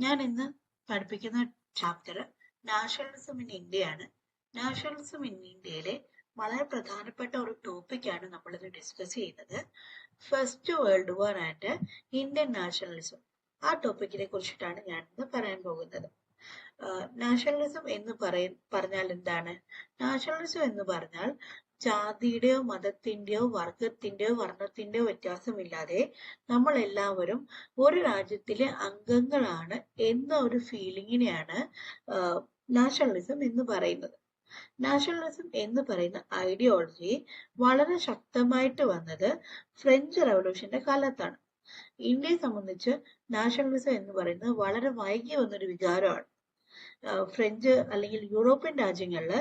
ഞാൻ ഇന്ന് പഠിപ്പിക്കുന്ന ചാപ്റ്റർ നാഷണലിസം ഇൻ ഇന്ത്യയാണ്. നാഷണലിസം ഇൻ ഇന്ത്യയിലെ വളരെ പ്രധാനപ്പെട്ട ഒരു ടോപ്പിക്കാണ് നമ്മളിന്ന് ഡിസ്കസ് ചെയ്യുന്നത്. First world war and Indian nationalism. ആ ടോപ്പിക്കിനെ കുറിച്ചിട്ടാണ് ഞാൻ ഇന്ന് പറയാൻ പോകുന്നത്. നാഷണലിസം എന്ന് പറഞ്ഞാൽ എന്താണ്? നാഷണലിസം എന്ന് പറഞ്ഞാൽ ജാതിയുടെയോ മതത്തിന്റെയോ വർഗത്തിന്റെയോ വർണ്ണത്തിന്റെയോ വ്യത്യാസമില്ലാതെ നമ്മൾ എല്ലാവരും ഒരു രാജ്യത്തിലെ അംഗങ്ങളാണ് എന്ന ഒരു ഫീലിങ്ങിനെയാണ് നാഷണലിസം എന്ന് പറയുന്നത്. നാഷണലിസം എന്ന് പറയുന്ന ഐഡിയോളജി വളരെ ശക്തമായിട്ട് വന്നത് ഫ്രഞ്ച് റവല്യൂഷന്റെ കാലത്താണ്. ഇന്ത്യയെ സംബന്ധിച്ച് നാഷണലിസം എന്ന് പറയുന്നത് വളരെ വൈകി വന്നൊരു വികാരമാണ്. ഫ്രഞ്ച് അല്ലെങ്കിൽ യൂറോപ്യൻ രാജ്യങ്ങളിൽ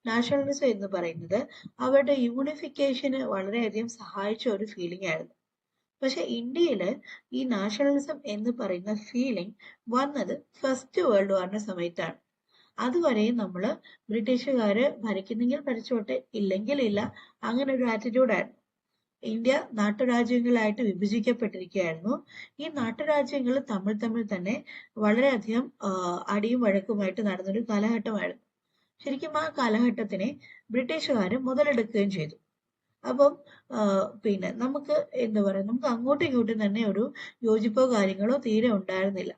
നാഷണലിസം എന്ന് പറയുന്നത് അവരുടെ യൂണിഫിക്കേഷന് വളരെയധികം സഹായിച്ച ഒരു ഫീലിംഗ് ആയിരുന്നു. പക്ഷെ ഇന്ത്യയിൽ ഈ നാഷണലിസം എന്ന് പറയുന്ന ഫീലിംഗ് വന്നത് ഫസ്റ്റ് വേൾഡ് വാറിന്റെ സമയത്താണ്. അതുവരെയും നമ്മൾ ബ്രിട്ടീഷുകാര് ഭരിക്കുന്നെങ്കിൽ ഭരിച്ചോട്ടെ, ഇല്ലെങ്കിൽ ഇല്ല, അങ്ങനെ ഒരു ആറ്റിറ്റ്യൂഡായിരുന്നു. ഇന്ത്യ നാട്ടുരാജ്യങ്ങളായിട്ട് വിഭജിക്കപ്പെട്ടിരിക്കുകയായിരുന്നു. ഈ നാട്ടുരാജ്യങ്ങൾ തമ്മിൽ തന്നെ വളരെയധികം അടിയും വഴക്കുമായിട്ട് നടന്നൊരു കാലഘട്ടമായിരുന്നു. ശരിക്കും ആ കാലഘട്ടത്തിനെ ബ്രിട്ടീഷുകാർ മുതലെടുക്കുകയും ചെയ്തു. അപ്പം പിന്നെ നമുക്ക് എന്താ പറയുക, നമുക്ക് അങ്ങോട്ടും ഇങ്ങോട്ടും തന്നെ ഒരു യോജിപ്പോ കാര്യങ്ങളോ തീരെ ഉണ്ടായിരുന്നില്ല.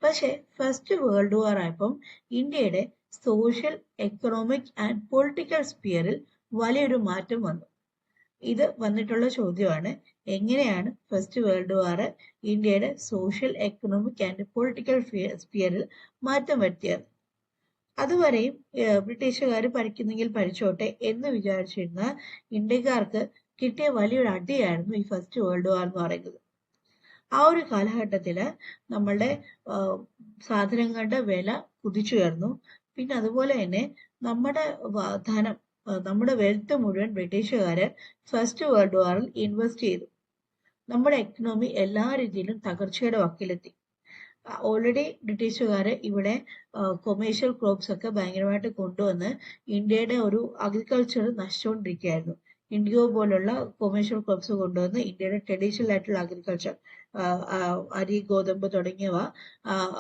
പക്ഷെ ഫസ്റ്റ് വേൾഡ് വാർ ആയപ്പം ഇന്ത്യയുടെ സോഷ്യൽ, എക്കണോമിക് ആൻഡ് പൊളിറ്റിക്കൽ സ്പിയറിൽ വലിയൊരു മാറ്റം വന്നു. ഇത് വന്നിട്ടുള്ള ചോദ്യമാണ്, എങ്ങനെയാണ് ഫസ്റ്റ് വേൾഡ് വാർ ഇന്ത്യയുടെ സോഷ്യൽ, എക്കണോമിക് ആൻഡ് പൊളിറ്റിക്കൽ സ്പിയറിൽ മാറ്റം വരുത്തിയത്? അതുവരെയും ബ്രിട്ടീഷുകാർ ഭരിക്കുന്നെങ്കിൽ ഭരിച്ചോട്ടെ എന്ന് വിചാരിച്ചിരുന്ന ഇന്ത്യക്കാർക്ക് കിട്ടിയ വലിയൊരു അടിയായിരുന്നു ഈ ഫസ്റ്റ് വേൾഡ് വാർ എന്ന് പറയുന്നത്. ആ ഒരു കാലഘട്ടത്തില് നമ്മളുടെ സാധനങ്ങളുടെ വില കുതിച്ചുയർന്നു. പിന്നെ അതുപോലെ തന്നെ നമ്മുടെ ധനം, നമ്മുടെ വെൽത്ത് മുഴുവൻ ബ്രിട്ടീഷുകാര് ഫസ്റ്റ് വേൾഡ് വാറിൽ ഇൻവെസ്റ്റ് ചെയ്തു. നമ്മുടെ എക്കണോമി എല്ലാ രീതിയിലും തകർച്ചയുടെ വക്കിലെത്തി. ഓൾറെഡി ബ്രിട്ടീഷുകാര് ഇവിടെ കൊമേഴ്ഷ്യൽ ക്രോപ്സ് ഒക്കെ ഭയങ്കരമായിട്ട് കൊണ്ടുവന്ന് ഇന്ത്യയുടെ ഒരു അഗ്രികൾച്ചർ നശിച്ചുകൊണ്ടിരിക്കുകയായിരുന്നു. ഇൻഡിഗോ പോലുള്ള കൊമേഴ്ഷ്യൽ ക്രോപ്സ് കൊണ്ടുവന്ന് ഇന്ത്യയുടെ ട്രഡീഷണൽ ആയിട്ടുള്ള അഗ്രികൾച്ചർ, അരി, ഗോതമ്പ് തുടങ്ങിയവ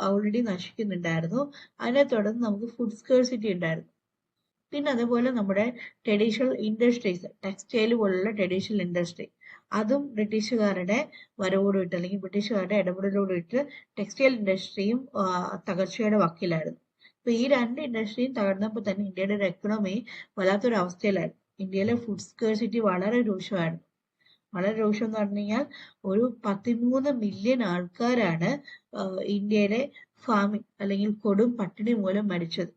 ഓൾറെഡി നശിക്കുന്നുണ്ടായിരുന്നു. അതിനെ തുടർന്ന് നമുക്ക് ഫുഡ് സ്കേഴ്സിറ്റി ഉണ്ടായിരുന്നു. പിന്നെ അതുപോലെ നമ്മുടെ ട്രഡീഷണൽ ഇൻഡസ്ട്രീസ്, ടെക്സ്റ്റൈൽ പോലുള്ള ട്രഡീഷണൽ ഇൻഡസ്ട്രി, അതും ബ്രിട്ടീഷുകാരുടെ വരവോടുവിട്ട് അല്ലെങ്കിൽ ബ്രിട്ടീഷുകാരുടെ ഇടപെടലോടുവിട്ട് ടെക്സ്റ്റൈൽ ഇൻഡസ്ട്രിയും തകർച്ചയുടെ വക്കിലായിരുന്നു. അപ്പൊ ഈ രണ്ട് ഇൻഡസ്ട്രിയും തകർന്നപ്പോൾ തന്നെ ഇന്ത്യയുടെ ഒരു എക്കണോമി വല്ലാത്തൊരു അവസ്ഥയിലായിരുന്നു. ഇന്ത്യയിലെ ഫുഡ് സ്കേഴ്സിറ്റി വളരെ രൂക്ഷമായിരുന്നു. വളരെ രൂക്ഷം എന്ന് പറഞ്ഞു കഴിഞ്ഞാൽ ഒരു 13 മില്യൺ ആൾക്കാരാണ് ഇന്ത്യയിലെ ഫാമിംഗ് അല്ലെങ്കിൽ കൊടും പട്ടിണി മൂലം മരിച്ചത്.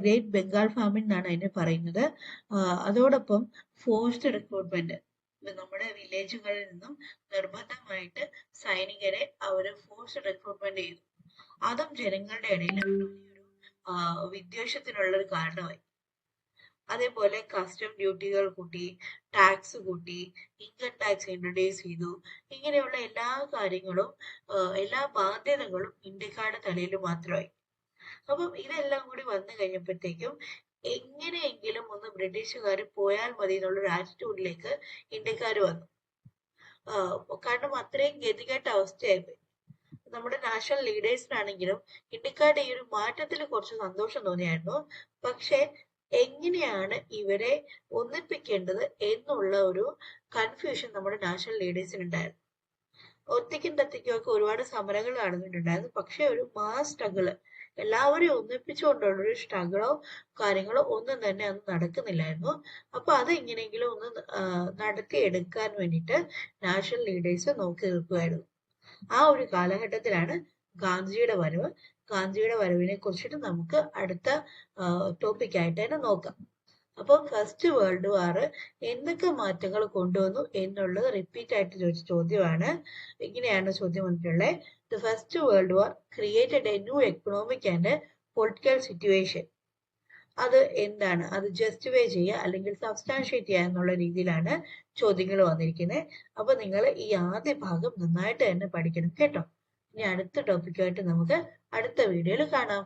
ഗ്രേറ്റ് ബംഗാൾ ഫാമിൻ എന്നാണ് അതിനെ പറയുന്നത്. അതോടൊപ്പം ഫോഴ്സ്ഡ് റിക്രൂട്ട്മെന്റ്, നമ്മുടെ വില്ലേജുകളിൽ നിന്നും നിർബന്ധമായിട്ട് സൈനികരെ അവര് ഫോഴ്സ്ഡ് റിക്രൂട്ട്മെന്റ് ചെയ്തു. അതും ജനങ്ങളുടെ ഇടയിൽ വലിയൊരു വിദ്വേഷത്തിനുള്ള ഒരു കാരണമായി. അതേപോലെ കസ്റ്റം ഡ്യൂട്ടികൾ കൂട്ടി, ടാക്സ് കൂട്ടി, ഇൻകം ടാക്സ് ഇൻട്രൊഡ്യൂസ് ചെയ്തു. ഇങ്ങനെയുള്ള എല്ലാ കാര്യങ്ങളും, എല്ലാ ബാധ്യതകളും ഇന്ത്യക്കാരുടെ തലയിൽ മാത്രമായി. അപ്പം ഇതെല്ലാം കൂടി വന്നു കഴിഞ്ഞപ്പോഴത്തേക്കും എങ്ങനെയെങ്കിലും ഒന്ന് ബ്രിട്ടീഷുകാർ പോയാൽ മതി എന്നുള്ളൊരു ആറ്റിറ്റ്യൂഡിലേക്ക് ഇന്ത്യക്കാർ വന്നു. കാരണം അത്രയും ഗതികെട്ട അവസ്ഥയായിപ്പോയി. നമ്മുടെ നാഷണൽ ലീഡേഴ്സിനാണെങ്കിലും ഇന്ത്യക്കാരുടെ ഈ ഒരു മാറ്റത്തിൽ കുറച്ച് സന്തോഷം തോന്നിയായിരുന്നു. പക്ഷെ എങ്ങനെയാണ് ഇവരെ ഒന്നിപ്പിക്കേണ്ടത് എന്നുള്ള ഒരു കൺഫ്യൂഷൻ നമ്മുടെ നാഷണൽ ലീഡേഴ്സിന് ഉണ്ടായിരുന്നു. ഒറ്റയ്ക്കും തത്തിക്കും ഒക്കെ ഒരുപാട് സമരങ്ങൾ നടന്നിട്ടുണ്ടായിരുന്നു. പക്ഷെ ഒരു മാസ് സ്ട്രഗിള്, എല്ലാവരെയും ഒന്നിപ്പിച്ചുകൊണ്ടുള്ള ഒരു സ്ട്രഗിളോ കാര്യങ്ങളോ ഒന്നും തന്നെ അന്ന് നടക്കുന്നില്ലായിരുന്നു. അപ്പൊ അത് എങ്ങനെയെങ്കിലും ഒന്ന് നടത്തിയെടുക്കാൻ വേണ്ടിയിട്ട് നാഷണൽ ലീഡേഴ്സ് നോക്കി നിൽക്കുമായിരുന്നു. ആ ഒരു കാലഘട്ടത്തിലാണ് ഗാന്ധിജിയുടെ വരവ്. ഗാന്ധിജിയുടെ വരവിനെ കുറിച്ചിട്ട് നമുക്ക് അടുത്ത ടോപ്പിക്കായിട്ട് തന്നെ നോക്കാം. അപ്പം ഫസ്റ്റ് വേൾഡ് വാർ എന്തൊക്കെ മാറ്റങ്ങൾ കൊണ്ടുവന്നു എന്നുള്ളത് റിപ്പീറ്റ് ആയിട്ട് ചോദിച്ച ചോദ്യമാണ്. ഇങ്ങനെയാണ് ചോദ്യം വന്നിട്ടുള്ളത്. The first world war created A new economic and political situation. അത് എന്താണ്? അത് ജസ്റ്റിഫൈ ചെയ്യുക അല്ലെങ്കിൽ സബ്സ്റ്റാൻഷിയേറ്റ് ചെയ്യുക എന്നുള്ള രീതിയിലാണ് ചോദ്യങ്ങൾ വന്നിരിക്കുന്നത്. അപ്പൊ നിങ്ങൾ ഈ ആദ്യ ഭാഗം നന്നായിട്ട് തന്നെ പഠിക്കണം കേട്ടോ. ഇനി അടുത്ത ടോപ്പിക്കുമായിട്ട് നമുക്ക് അടുത്ത വീഡിയോയിൽ കാണാം.